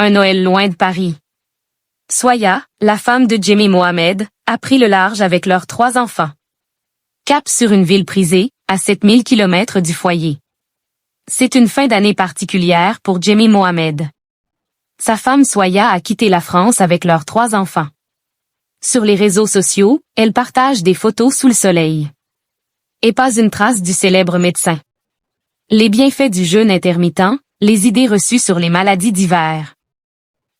Un Noël loin de Paris. Soya, la femme de Jimmy Mohamed, a pris le large avec leurs 3 enfants. Cap sur une ville prisée, à 7000 km du foyer. C'est une fin d'année particulière pour Jimmy Mohamed. Sa femme Soya a quitté la France avec leurs 3 enfants. Sur les réseaux sociaux, elle partage des photos sous le soleil. Et pas une trace du célèbre médecin. Les bienfaits du jeûne intermittent, les idées reçues sur les maladies d'hiver.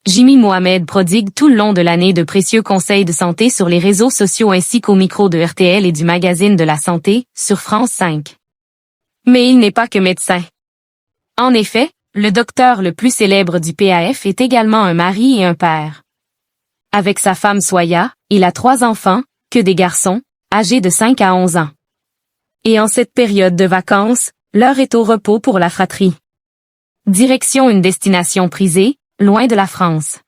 Jimmy Mohamed prodigue tout le long de l'année de précieux conseils de santé sur les réseaux sociaux ainsi qu'au micro de RTL et du magazine de la santé, sur France 5. Mais il n'est pas que médecin. En effet, le docteur le plus célèbre du PAF est également un mari et un père. Avec sa femme Soya, il a 3 enfants, que des garçons, âgés de 5 à 11 ans. Et en cette période de vacances, l'heure est au repos pour la fratrie. Direction une destination prisée, loin de la France.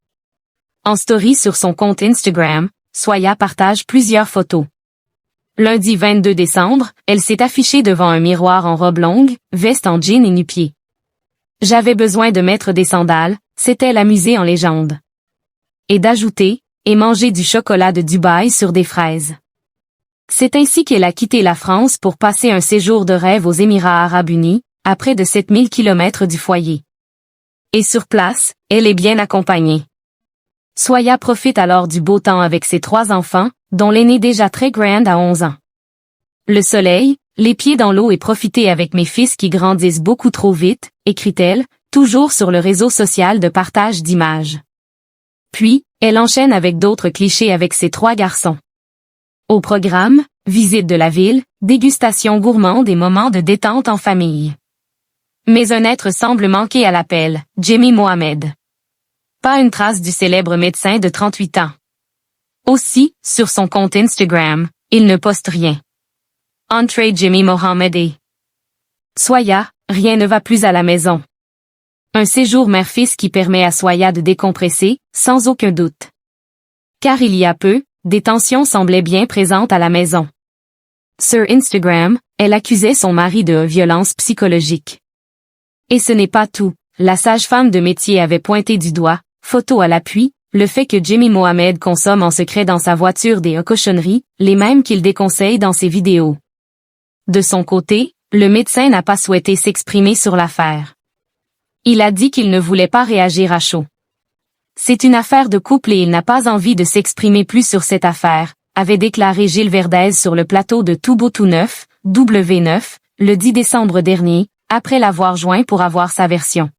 En story sur son compte Instagram, Soya partage plusieurs photos. Lundi 22 décembre, elle s'est affichée devant un miroir en robe longue, veste en jean et nu-pieds. J'avais besoin de mettre des sandales, s'est-elle amusée en légende. Et d'ajouter, et manger du chocolat de Dubaï sur des fraises. C'est ainsi qu'elle a quitté la France pour passer un séjour de rêve aux Émirats Arabes Unis, à près de 7000 km du foyer. Et sur place, elle est bien accompagnée. Soya profite alors du beau temps avec ses 3 enfants, dont l'aîné déjà très grand a 11 ans. Le soleil, les pieds dans l'eau et profiter avec mes fils qui grandissent beaucoup trop vite, écrit-elle, toujours sur le réseau social de partage d'images. Puis, elle enchaîne avec d'autres clichés avec ses 3 garçons. Au programme, visite de la ville, dégustation gourmande et moments de détente en famille. Mais un être semble manquer à l'appel, Jimmy Mohamed. Pas une trace du célèbre médecin de 38 ans. Aussi, sur son compte Instagram, il ne poste rien. Entrée Jimmy Mohamed et Soya, rien ne va plus à la maison. Un séjour mère-fils qui permet à Soya de décompresser, sans aucun doute. Car il y a peu, des tensions semblaient bien présentes à la maison. Sur Instagram, elle accusait son mari de violence psychologique. Et ce n'est pas tout, la sage-femme de métier avait pointé du doigt, photo à l'appui, le fait que Jimmy Mohamed consomme en secret dans sa voiture des cochonneries, les mêmes qu'il déconseille dans ses vidéos. De son côté, le médecin n'a pas souhaité s'exprimer sur l'affaire. Il a dit qu'il ne voulait pas réagir à chaud. C'est une affaire de couple et il n'a pas envie de s'exprimer plus sur cette affaire, avait déclaré Gilles Verdez sur le plateau de Tout beau tout neuf, W9, le 10 décembre dernier, après l'avoir joint pour avoir sa version.